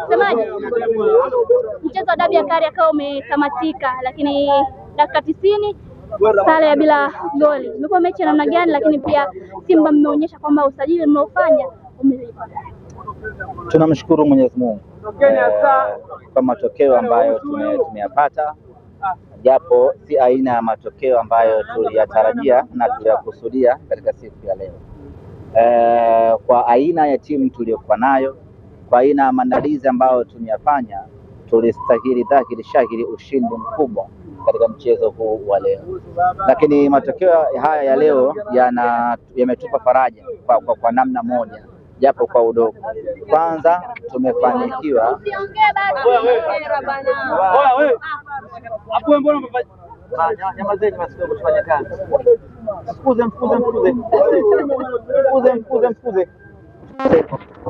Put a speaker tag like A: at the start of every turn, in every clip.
A: Semaji, mchezo wa dabi ya Kariakoo umetamatika, lakini dakika 90 sare ya bila goli. Imekuwa mechi namna gani? Lakini pia Simba mmeonyesha kwamba usajili mnaofanya umelipa.
B: Tunamshukuru Mwenyezi Mungu kwa matokeo ambayo tumeyapata, japo si aina ya matokeo ambayo tuliyatarajia na tuliyakusudia katika siku ya leo. Kwa aina ya timu tuliyokuwa nayo, kwa aina ya maandalizi ambayo tumeyafanya, tulistahili dhahiri shahiri ushindi mkubwa katika mchezo huu wa leo. Lakini matokeo haya ya leo yametupa faraja kwa namna moja, japo kwa udogo. Kwanza tumefanikiwa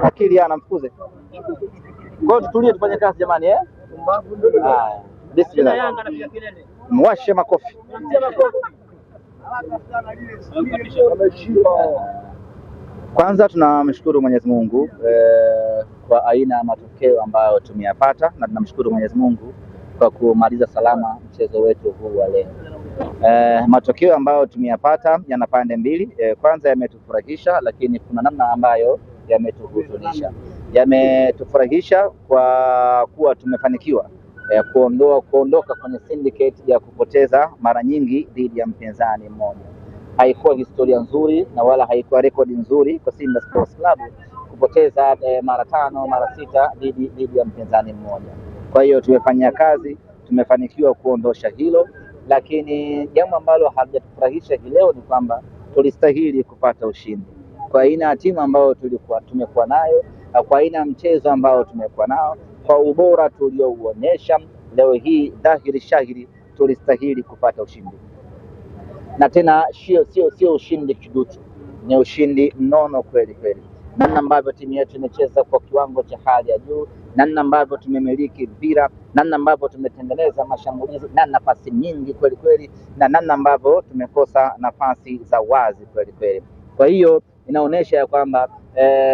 B: akili ana mfukuze. Ngoja tutulie tufanye kazi jamani Bismillah. Mwashe makofi. Kwanza tunamshukuru Mwenyezi Mungu kwa aina ya matokeo ambayo tumeyapata, na tunamshukuru Mwenyezi Mungu kwa kumaliza salama mchezo wetu huu wa leo. Matokeo ambayo tumeyapata yana pande mbili. Kwanza yametufurahisha, lakini kuna namna ambayo yametuhuzunisha. Yametufurahisha kwa kuwa tumefanikiwa kuondoka kwenye syndicate ya kupoteza mara nyingi dhidi ya mpinzani mmoja. Haikuwa historia nzuri na wala haikuwa rekodi nzuri kwa Simba Sports Club kupoteza mara 5 mara 6 dhidi ya mpinzani mmoja. Kwa hiyo tumefanya kazi, tumefanikiwa kuondosha hilo, lakini jambo ambalo halijatufurahisha leo ni kwamba tulistahili kupata ushindi kwa aina ya timu ambayo tumekuwa nayo, kwa aina ya mchezo ambao tumekuwa nao, kwa ubora tuliouonyesha leo hii, dhahiri shahiri tulistahili kupata ushindi. Na tena sio ushindi kiduchu, ni ushindi mnono kweli kweli. Namna ambavyo timu yetu imecheza kwa kiwango cha hali ya juu, namna ambavyo tumemiliki mpira, namna ambavyo tumetengeneza mashambulizi na nafasi nyingi kweli kweli, na namna ambavyo tumekosa nafasi za wazi kweli kweli. Kwa hiyo inaonyesha ya kwamba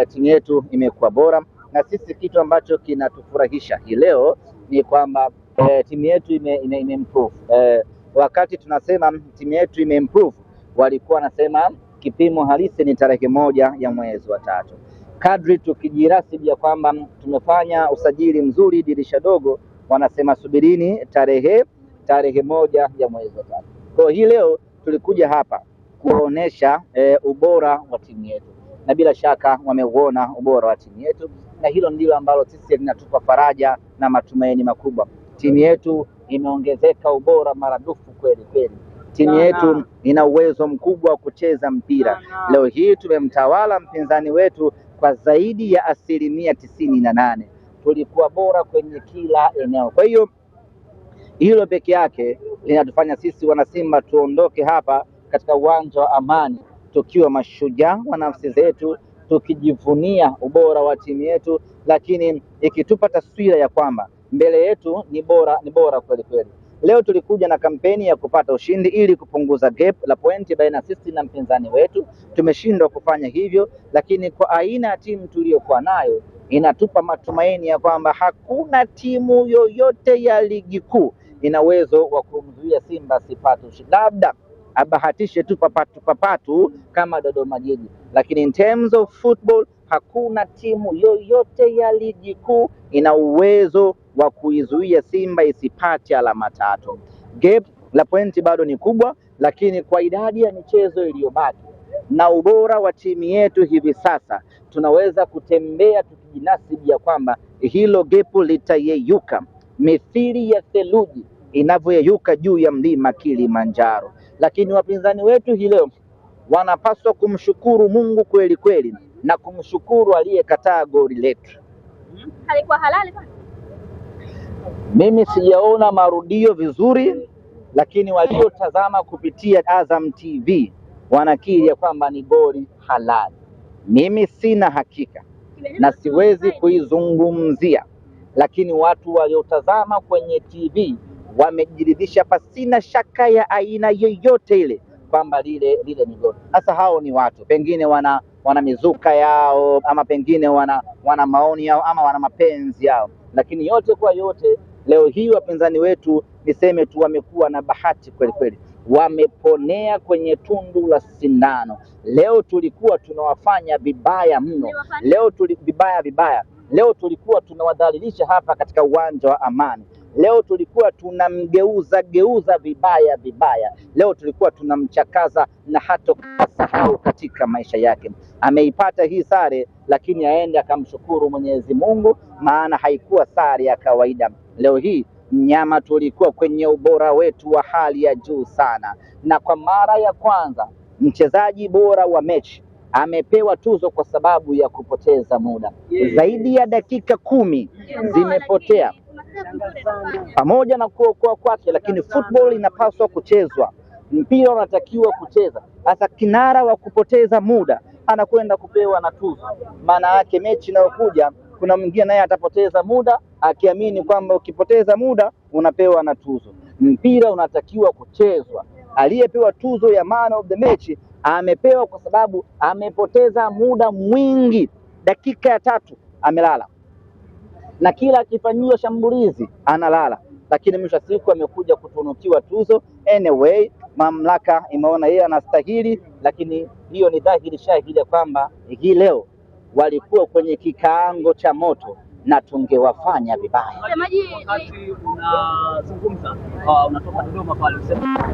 B: timu yetu imekuwa bora, na sisi kitu ambacho kinatufurahisha hii leo ni kwamba timu yetu imeimprove. Wakati tunasema timu yetu imeimprove, walikuwa wanasema kipimo halisi ni tarehe 1 ya mwezi wa 3. Kadri tukijirasibu ya kwamba tumefanya usajili mzuri dirisha dogo, wanasema subirini tarehe 1 ya mwezi wa 3. Kwa hii leo tulikuja hapa kuonesha ubora wa timu yetu, na bila shaka wameuona ubora wa timu yetu, na hilo ndilo ambalo sisi linatupa faraja na matumaini makubwa. Timu yetu imeongezeka ubora maradufu kweli kweli. Timu yetu ina uwezo mkubwa wa kucheza mpira. Leo hii tumemtawala mpinzani wetu kwa zaidi ya 98%. Tulikuwa bora kwenye kila eneo. Kwa hiyo hilo peke yake linatufanya sisi wana Simba tuondoke hapa katika uwanja wa Amani tukiwa mashujaa wa nafsi zetu, tukijivunia ubora wa timu yetu, lakini ikitupa taswira ya kwamba mbele yetu ni bora kweli kweli. Leo tulikuja na kampeni ya kupata ushindi ili kupunguza gap la pointi baina sisi na mpinzani wetu. Tumeshindwa kufanya hivyo, lakini kwa aina ya timu tuliyokuwa nayo inatupa matumaini ya kwamba hakuna timu yoyote ya ligi kuu ina uwezo wa kumzuia Simba asipate ushindi. Labda abahatishe tu papatu kama Dodoma Jiji, lakini in terms of football hakuna timu yoyote ya ligi kuu ina uwezo wa kuizuia Simba isipate alama 3. Gap la pointi bado ni kubwa, lakini kwa idadi ya michezo iliyobaki na ubora wa timu yetu hivi sasa, tunaweza kutembea tukijinasibu ya kwamba hilo gap litayeyuka mithili ya theluji inavyoyeyuka juu ya mlima Kilimanjaro. Lakini wapinzani wetu hii leo wanapaswa kumshukuru Mungu kweli kweli, na kumshukuru aliyekataa goli letu.
A: Halikuwa halali bwana.
B: Mimi sijaona marudio vizuri, lakini waliotazama kupitia Azam TV wanakiri ya kwamba ni goli halali. Mimi sina hakika na siwezi kuizungumzia, lakini watu waliotazama kwenye TV wamejiridhisha pasina shaka ya aina yoyote ile kwamba lile ni goli. Sasa hao ni watu pengine wana mizuka yao, ama pengine wana maoni yao, ama wana mapenzi yao, lakini yote kwa yote leo hii wapinzani wetu niseme tu wamekuwa na bahati kweli kweli, wameponea kwenye tundu la sindano. Leo tulikuwa tunawafanya vibaya mno, vibaya. Leo tulikuwa tunawadhalilisha hapa katika uwanja wa Amani. Leo tulikuwa tunamgeuza vibaya. Leo tulikuwa tunamchakaza na hata kusahau katika maisha yake. Ameipata hii sare, lakini aende akamshukuru Mwenyezi Mungu, maana haikuwa sare ya kawaida. Leo hii Mnyama tulikuwa kwenye ubora wetu wa hali ya juu sana, na kwa mara ya kwanza mchezaji bora wa mechi amepewa tuzo kwa sababu ya kupoteza muda. Zaidi ya dakika 10 zimepotea pamoja na kuokoa kwake, lakini football inapaswa kuchezwa, mpira unatakiwa kucheza. Sasa kinara wa kupoteza muda anakwenda kupewa na tuzo. Maana yake mechi inayokuja kuna mwingine naye atapoteza muda akiamini kwamba ukipoteza muda unapewa na tuzo. Mpira unatakiwa kuchezwa. Aliyepewa tuzo ya man of the match amepewa kwa sababu amepoteza muda mwingi. Dakika ya 3 amelala, na kila akifanyiwa shambulizi analala, lakini mwisho wa siku amekuja kutunukiwa tuzo. Anyway, mamlaka imeona yeye anastahili, lakini hiyo ni dhahiri shahidi kwamba hii leo walikuwa kwenye kikaango cha moto na tungewafanya vibaya.
C: Wakati unazungumza unatoka Dodoma pale,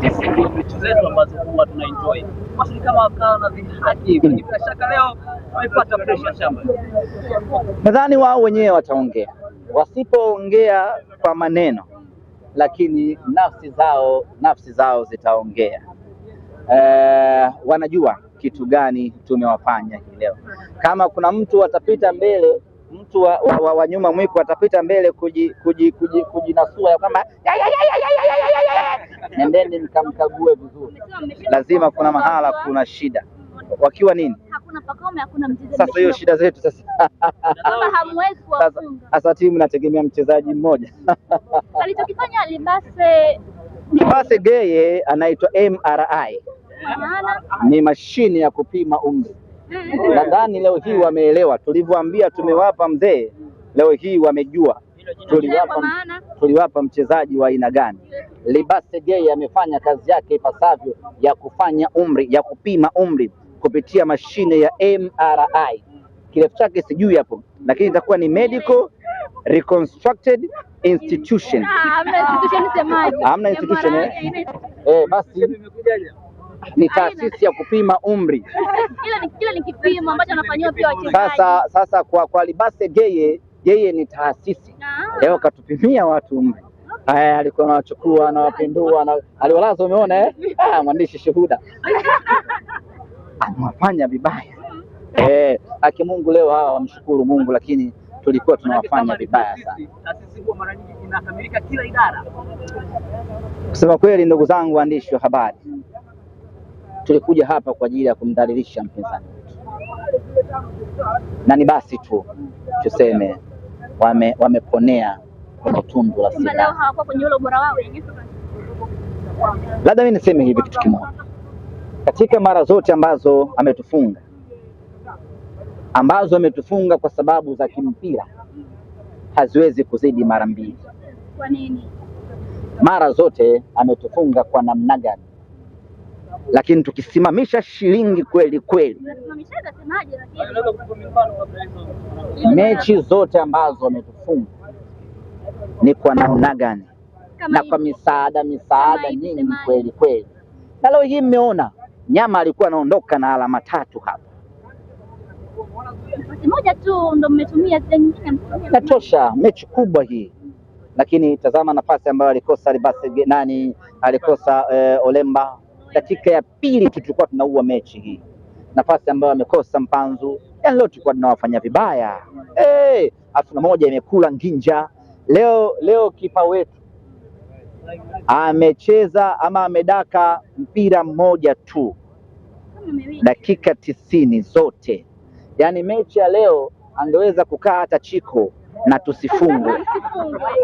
C: sisi ndio mechi zetu ambazo huwa tunaenjoy. Basi kama wakawa na dhihaki, bila shaka leo wamepata pressure shamba.
B: Nadhani wao wenyewe wataongea, wasipoongea kwa maneno, lakini nafsi zao zitaongea. Wanajua kitu gani tumewafanya hii leo. Kama kuna mtu atapita mbele, mtu wa nyuma mwiko atapita mbele kujinasua ya kwamba nendeni mkamkague vizuri, lazima kuna mahala kuna shida. Wakiwa nini?
A: Hakuna Pacome, hakuna mchezaji.
B: Sasa hiyo shida zetu sasa.
A: Kama hamwezi kuwafunga.
B: Sasa timu inategemea mchezaji mmoja.
A: Alichokifanya Libase
B: Geye anaitwa MRI. Ni mashine ya kupima umri. Nadhani leo hii wameelewa tulivyoambia tumewapa mzee. Leo hii wamejua tuliwapa mchezaji wa aina gani. Libase Geye amefanya kazi yake ipasavyo ya kufanya umri, ya kupima umri kupitia mashine ya MRI. Kirefu chake sijui hapo, lakini itakuwa ni Medical Reconstructed Institution. Hamna institution basi ni taasisi ya kupima umri.
A: Kila ni kipimo ambacho anafanywa pia wachezaji.
B: Sasa kwa Libase Geye, yeye ni taasisi. Leo katupimia watu umri. Haya, alikuwa anawachukua na wapindua aliwalaza, umeona mwandishi shuhuda. Amewafanya vibaya. Aki Mungu leo hawa wamshukuru Mungu, lakini tulikuwa tunawafanya vibaya sana.
C: Taasisi kwa mara nyingi inakamilika kila idara.
B: Kusema kweli, ndugu zangu waandishi wa habari, tulikuja hapa kwa ajili ya kumdhalilisha mpinzani wetu, na ni basi tu tuseme wameponea kwenye tundu la sindano.
A: Leo hawakuwa kwenye ule ubora wao.
B: Labda mimi niseme hivi kitu kimoja, katika mara zote ambazo ametufunga kwa sababu za kimpira haziwezi kuzidi mara 2.
A: Kwa nini? Mara
B: zote ametufunga kwa namna gani? Lakini tukisimamisha shilingi kweli kweli, mechi zote ambazo ametufunga ni kwa namna gani? Na kwa misaada nyingi kweli kweli. Na leo hii mmeona Nyama alikuwa anaondoka na alama 3 hapa.
A: Moja tu ndo mmetumia, nyingine
B: natosha, mechi kubwa hii. Lakini tazama nafasi ambayo alikosa alikosa Olemba. Dakika ya 2 tulikuwa tunaua mechi hii. Nafasi ambayo amekosa Mpanzu. Yaani leo tulikuwa tunawafanya vibaya. Afu moja imekula nginja. Leo kipa wetu amecheza ama amedaka mpira mmoja tu dakika 90 zote. Yaani mechi ya leo angeweza kukaa hata Chiko na tusifungwe.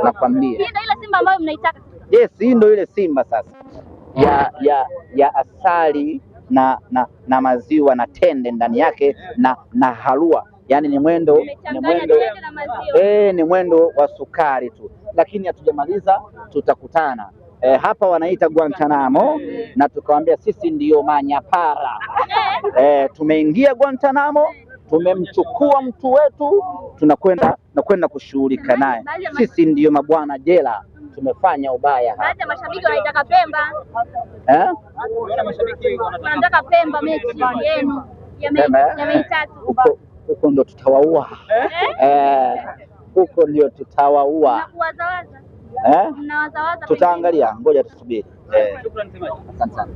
B: Nakwambia.
A: Hii ndio ile Simba ambayo mnaitaka.
B: Yes, hii ndio ile Simba sasa. ya asali na maziwa na tende ndani yake na halua, yani ni mwendo ni mwendo wa sukari tu. Lakini hatujamaliza, tutakutana hapa wanaita Guantanamo, na tukawaambia sisi ndiyo manyapara. Tumeingia Guantanamo, tumemchukua mtu wetu, tunakwenda kushughulika naye. Sisi ndiyo mabwana jela, tumefanya ubaya hapa.
A: Hata mashabiki wanaitaka Pemba. Wanataka Pemba mechi yenu ya Mei Tatu.
B: Huko ndo tutawaua. Huko ndio tutawaua. Tutaangalia, ngoja tusubiri. Asante sana.